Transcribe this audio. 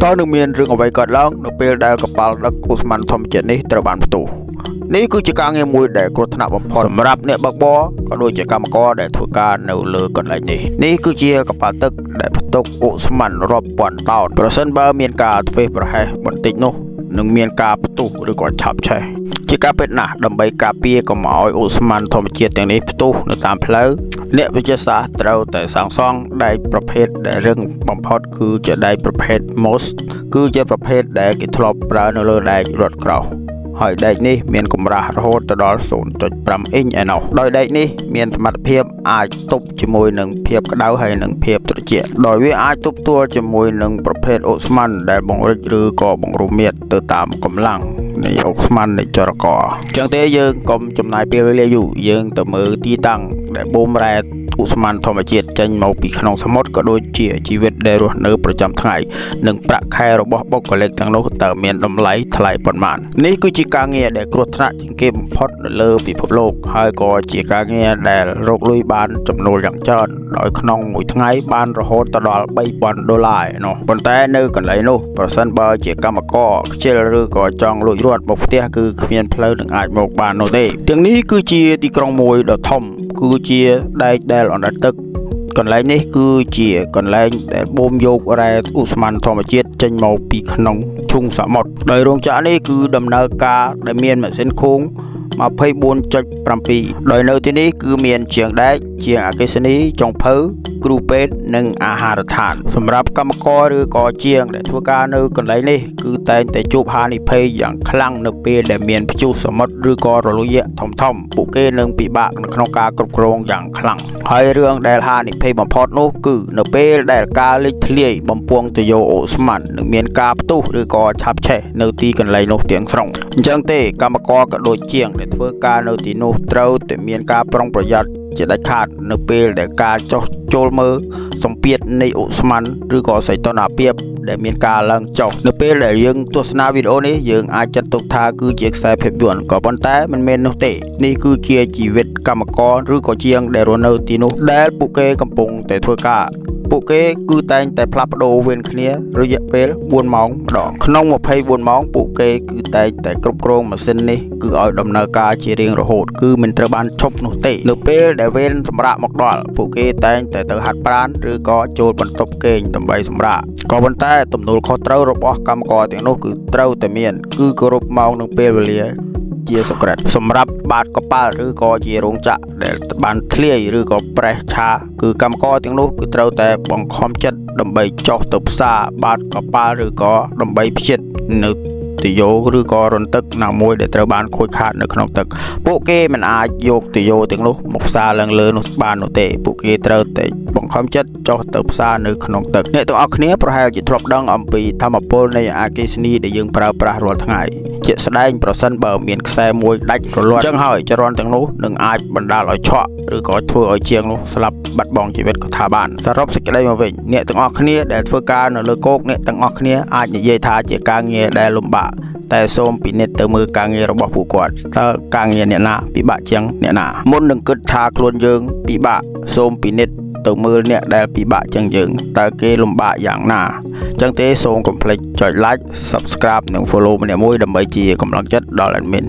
តើនឹងមានរឿងអ្វីកើតឡើងនៅពេលដែលកប៉ាល់ដឹកឧស្ម័នធម្មជាតិនេះត្រូវបានផ្ទុះនេះគឺជាការងារមួយដែលគ្រោះថ្នាក់បំផុតសម្រាប់អ្នកបើកបរក៏ដូចជាកម្មករដែលធ្វើការនៅលើកន្លែងនេះគឺជាកប៉ាល់ទឹកដែលផ្ទុកឧស្ម័នរាប់ពាន់តោនប្រសិនបើមានការធ្វេសប្រហែសបន្តិចនោះនឹងមានការផ្ទុះឬក៏ឆាប់ឆេះជាការពិតណាស់ដើម្បីការពារកុំឲ្យឧស្ម័នធម្មជាតិទាំងនេះផ្ទុះនៅតាមផ្លូវអ្នកវិទ្យាសាស្ត្រត្រូវតែសាងសង់ដែកប្រភេទដែលរឹងបំផុតគឺជាដែកប្រភេទ MOS គឺជាប្រភេទដែលគេធ្លាប់ប្រើនៅលើដែករថក្រោសហើយដែកនេះមានកម្រាស់រហូតដល់ 0.5 អ៊ីងឯណោះដោយដែកនេះមានសមត្ថភាពអាចទប់ជាមួយនឹងភាពក្តៅហើយនិងភាពត្រជាក់ដោយវាអាចទប់ទល់ជាមួយនឹងប្រភេទឧស្ម័នដែលបង្រិចឬក៏បង្រួមមាឌទៅតាមកម្លាំងនៃឧស្ម័ននៃចរករចឹងទេយើងកុំចំណាយពេលវេលាយូរយើងទៅមើលទីតាំងដែលបូមរ៉ែឧស្ម័នធម្មជាតិចេញមកពីក្នុងសមុទ្រក៏ដូចជាជីវិតដែលរស់នៅប្រចាំថ្ងៃនិងប្រាក់ខែរបស់បុគ្គលិកទាំងនោះតើមានតម្លៃថ្លៃប៉ុន្មាននេះគឺជាការងារដែលគ្រោះថ្នាក់ជាងគេបំផុតនៅលើពិភពលោកហើយក៏ជាការងារដែលរកលុយបានចំណូលយ៉ាងច្រើនដោយក្នុងមួយថ្ងៃបានរហូតដល់$3,000ឯណោះប៉ុន្តែនៅកន្លែងនោះប្រសិនបើជាកម្មករខ្ជិលឬក៏ចង់លួចរត់មកផ្ទះគឺគ្មានផ្លូវនឹងអាចមកបាននោះទេទាំងនេះគឺជាទីក្រុងមួយដ៏ធំគឺជាដែកដែលអណ្ដែតទឹកកន្លែងនេះគឺជាកន្លែងដែលបូមយករ៉ែឧស្ម័នធម្មជាតិចេញមកពីក្នុងឈុងសមុទ្រដោយរោងចក្រនេះគឺដំណើរការដែលមានម៉ាស៊ីនខួង 24.7 ដោយនៅទីនេះគឺមានជាងដែកជាងអគ្គិសនីចុងភៅគ្រូពេទ្យនិងអាហារដ្ឋានសម្រាប់កម្មករឬក៏ជាងដែលធ្វើការនៅកន្លែងនេះគឺតែងតែជួបហានិភ័យយ៉ាងខ្លាំងនៅពេលដែលមានព្យុះសមុទ្រឬក៏រលកយក្សធំពួកគេនឹងពិបាកនៅក្នុងការគ្រប់គ្រងយ៉ាងខ្លាំងហើយរឿងដែលហានិភ័យបំផុតនោះគឺនៅពេលដែលការលេចធ្លាយបំពង់ទយោឧស្ម័ននឹងមានការផ្ទុះឬក៏ឆាប់ឆេះនៅទីកន្លែងនោះទាំងស្រុងអញ្ចឹងទេកម្មករក៏ដូចជាងដែលធ្វើការនៅទីនោះត្រូវតែមានការប្រុងប្រយ័ត្នជាដាច់ខាតនៅពេលដែលការចោះចូលមើលសម្ពាធនៃឧស្ម័នឬក៏សីតុណ្ហភាពដែលមានការឡើងចុះនៅពេលដែលយើងទស្សនាវីដេអូនេះយើងអាចចាត់ទុកថាគឺជាខ្សែភាពយន្តក៏ប៉ុន្តែមិនមែននោះទេនេះគឺជាជីវិតកម្មករឬក៏ជាងដែលរស់នៅទីនោះដែលពួកគេកំពុងតែធ្វើការពួកគេគឺតែងតែផ្លាស់ប្ដូរវេនគ្នារយៈពេល4ម៉ោងម្ដងក្នុង24ម៉ោងពួកគេគឺតែងតែគ្រប់គ្រងម៉ាស៊ីននេះគឺឲ្យដំណើរការជារៀងរហូតគឺមិនត្រូវបានឈប់នោះទេនៅពេលដែលវេនសម្រាកមកដល់ពួកគេតែងតែទៅហាត់ប្រាណឬក៏ចូលបន្ទប់គេងដើម្បីសម្រាកក៏ប៉ុន្តែទំនួលខុសត្រូវរបស់កម្មករទាំងនោះគឺត្រូវតែមានគឺគោរពម៉ោងនិងពេលវេលាជាសក្តិសម្រាប់បាតកប៉ាល់ឬក៏ជារោងចក្រដែលបានធ្លាយឬក៏ប្រេះឆាគឺកម្មករទាំងនោះគឺត្រូវតែបង្ខំចិត្តដើម្បីចុះទៅផ្សារបាតកប៉ាល់ឬក៏ដើម្បីព្យាត្តនៅទយោឬក៏រន្ទឹកណាមួយដែលត្រូវបានខូចខាតនៅក្នុងទឹកពួកគេមិនអាចយកទយោទាំងនោះមកផ្សារឡើងលើនោះបាននោះទេពួកគេត្រូវតែបង្ខំចិត្តចុះទៅផ្សារនៅក្នុងទឹកអ្នកទាំងអស់គ្នាប្រហែលជាធ្លាប់ដឹងអំពីធម្មពលនៃអគ្គិសនីដែលយើងប្រើប្រាស់រាល់ថ្ងៃជាក់ស្ដែងប្រសិនបើមានខ្សែមួយដាច់រលាត់អញ្ចឹងហើយចរន្តទាំងនោះនឹងអាចបណ្ដាលឲ្យឆក់ឬក៏ធ្វើឲ្យជាងនោះស្លាប់បាត់បង់ជីវិតក៏ថាបានសរុបសេចក្ដីមកវិញអ្នកទាំងអស់គ្នាដែលធ្វើការនៅលើគោកអ្នកទាំងអស់គ្នាអាចនិយាយថាជាការងារដែលលំបាកតែសូមពិនិត្យទៅមើលការងាររបស់ពួកគាត់តើការងារអ្នកណាពិបាកជាងអ្នកណាមុននឹងគិតថាខ្លួនយើងពិបាកសូមពិនិត្យទៅមើលអ្នកដែលពិបាកជាងយើងតើគេលំបាកយ៉ាងណាអញ្ចឹងទេសូមកុំភ្លេចចុច like Subscribe និង Follow ម្នាក់មួយដើម្បីជាកម្លាំងចិត្តដល់ admin